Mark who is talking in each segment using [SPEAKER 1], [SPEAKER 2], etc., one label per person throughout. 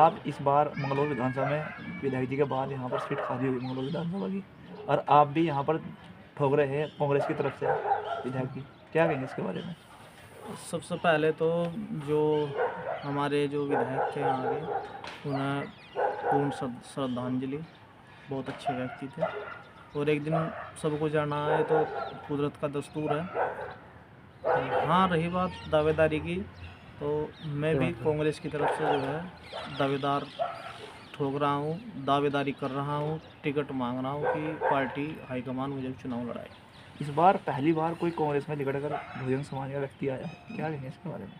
[SPEAKER 1] आप इस बार मंगलौर विधानसभा में विधायक जी के बाद यहाँ पर सीट खाली हुई मंगलौर विधानसभा की, और आप भी यहाँ पर ठोक रहे हैं कांग्रेस की तरफ से विधायक जी, क्या कहेंगे इसके बारे में?
[SPEAKER 2] सबसे पहले तो जो हमारे जो विधायक थे यहाँ के, उन्हें पूर्ण श्रद्धांजलि। बहुत अच्छे व्यक्ति थे और एक दिन सबको जाना है तो कुदरत का दस्तूर है। हाँ, रही बात दावेदारी की, तो मैं भी कांग्रेस की तरफ से जो है दावेदार ठोक रहा हूँ, दावेदारी कर रहा हूँ, टिकट मांग रहा हूँ कि पार्टी हाईकमान मुझे चुनाव लड़ाए।
[SPEAKER 1] इस बार पहली बार कोई कांग्रेस में लिखट कर बहुजन समाज का व्यक्ति आया, क्या कहेंगे इसके बारे में?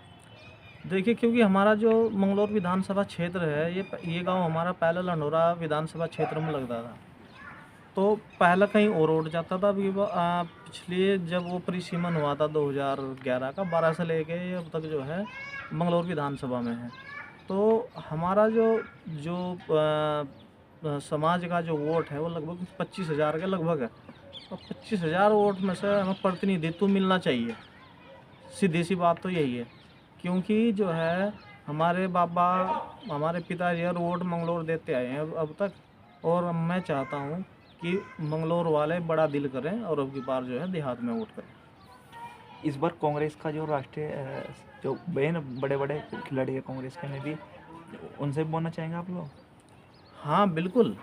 [SPEAKER 2] देखिए, क्योंकि हमारा जो मंगलौर विधानसभा क्षेत्र है, ये गांव हमारा पहले लंढोरा विधानसभा क्षेत्र में लगता था। तो पहले कहीं और उठ जाता था। अभी पिछले जब वो परिसीमन हुआ था 2011 का, 12 से लेके अब तक जो है मंगलौर विधानसभा में है। तो हमारा जो जो समाज का जो वोट है वो लगभग 25,000 के लगभग है। और 25,000 वोट में से हमें प्रतिनिधित्व मिलना चाहिए। सीधी सी बात तो यही है, क्योंकि जो है हमारे बाबा, हमारे पिताजी हर वोट मंगलौर देते आए हैं अब तक, और मैं चाहता हूँ कि मंगलौर वाले बड़ा दिल करें और अब की बार जो है देहात में वोट करें।
[SPEAKER 1] इस बार कांग्रेस का जो राष्ट्रीय जो बहन बड़े बड़े खिलाड़ी है कांग्रेस के में भी, उनसे भी बोलना चाहेंगे आप लोग?
[SPEAKER 2] हाँ बिल्कुल।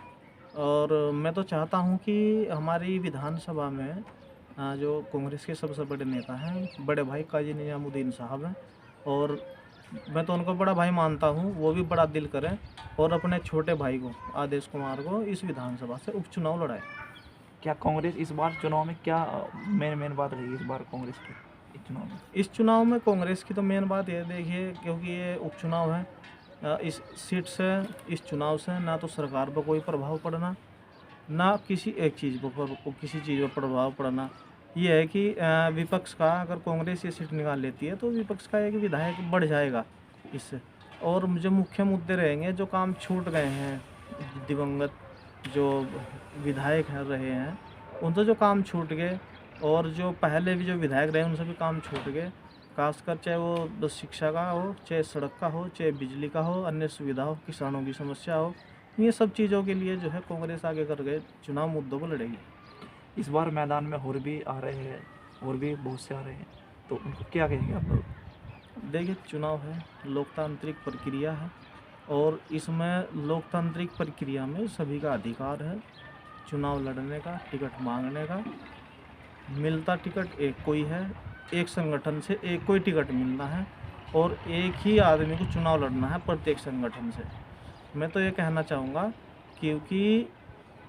[SPEAKER 2] और मैं तो चाहता हूँ कि हमारी विधानसभा में जो कांग्रेस के सबसे बड़े नेता हैं, बड़े भाई काजी निजामुद्दीन साहब हैं, और मैं तो उनको बड़ा भाई मानता हूँ, वो भी बड़ा दिल करें और अपने छोटे भाई को, आदेश कुमार को, इस विधानसभा से उपचुनाव लड़ाए।
[SPEAKER 1] क्या कांग्रेस इस बार चुनाव में क्या मेन बात रहेगी इस बार कांग्रेस की इस चुनाव में?
[SPEAKER 2] इस चुनाव में कांग्रेस की तो मेन बात ये देखिए, क्योंकि ये उपचुनाव है, इस सीट से, इस चुनाव से ना तो सरकार पर कोई प्रभाव पड़ना, ना किसी एक चीज़ पर किसी चीज़ पर प्रभाव पड़ना। ये है कि विपक्ष का, अगर कांग्रेस ये सीट निकाल लेती है तो विपक्ष का एक विधायक बढ़ जाएगा इससे। और जो मुख्य मुद्दे रहेंगे, जो काम छूट गए हैं, दिवंगत जो विधायक हैं रहे हैं, उनसे जो काम छूट गए, और जो पहले भी जो विधायक रहे उनसे भी काम छूट गए, खासकर चाहे वो शिक्षा का हो, चाहे सड़क का हो, चाहे बिजली का हो, अन्य सुविधा हो, किसानों की समस्या हो, ये सब चीज़ों के लिए जो है कांग्रेस आगे कर गए चुनाव मुद्दों को लड़ेगी।
[SPEAKER 1] इस बार मैदान में और भी आ रहे हैं, और भी बहुत से आ रहे हैं, तो उनको क्या कहेंगे आप लोग?
[SPEAKER 2] देखिए, चुनाव है, लोकतांत्रिक प्रक्रिया है, और इसमें लोकतांत्रिक प्रक्रिया में सभी का अधिकार है चुनाव लड़ने का, टिकट मांगने का। मिलता टिकट एक कोई है, एक संगठन से एक कोई टिकट मिलना है, और एक ही आदमी को चुनाव लड़ना है प्रत्येक संगठन से। मैं तो ये कहना चाहूँगा, क्योंकि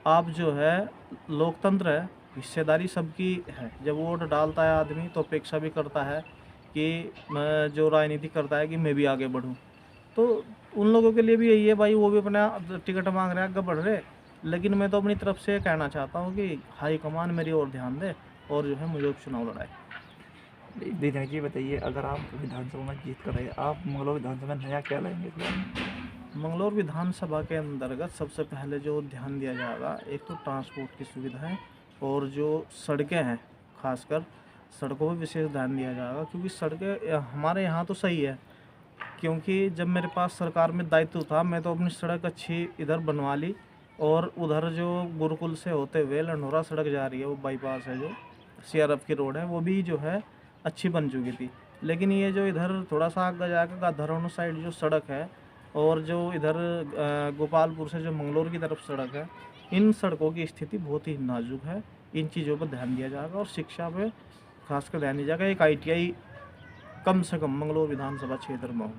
[SPEAKER 2] आप जो है लोकतंत्र है, हिस्सेदारी सबकी है। जब वोट डालता है आदमी तो अपेक्षा भी करता है कि मैं जो राजनीति करता है कि मैं भी आगे बढ़ूं। तो उन लोगों के लिए भी यही है भाई, वो भी अपना टिकट मांग रहे हैं, आगे बढ़ रहे। लेकिन मैं तो अपनी तरफ से कहना चाहता हूँ कि हाई कमान मेरी ओर ध्यान दे और जो है मुझे उपचुनाव लड़ाए।
[SPEAKER 1] विधायक जी बताइए, अगर आप विधानसभा में जीत कर रहे, आप मंगलौर विधानसभा में नया क्या लाएंगे इस बार?
[SPEAKER 2] मंगलौर विधानसभा के अंतर्गत सबसे पहले जो ध्यान दिया जाएगा, एक तो ट्रांसपोर्ट की सुविधाएं, और जो सड़कें हैं, खासकर सड़कों पर विशेष ध्यान दिया जाएगा, क्योंकि सड़कें हमारे यहाँ तो सही है। क्योंकि जब मेरे पास सरकार में दायित्व था, मैं तो अपनी सड़क अच्छी इधर बनवा ली, और उधर जो गुरुकुल से होते हुए लंढोरा सड़क जा रही है, वो बाईपास है, जो सीआरएफ की रोड है, वो भी जो है अच्छी बन चुकी थी। लेकिन ये जो इधर थोड़ा सा आगे जाकर गाधरों साइड जो सड़क है, और जो इधर गोपालपुर से जो मंगलौर की तरफ सड़क है, इन सड़कों की स्थिति बहुत ही नाजुक है। इन चीज़ों पर ध्यान दिया जाएगा, और शिक्षा पे खासकर ध्यान दिया जाएगा। एक ITI कम से कम मंगलौर विधानसभा क्षेत्र में हो।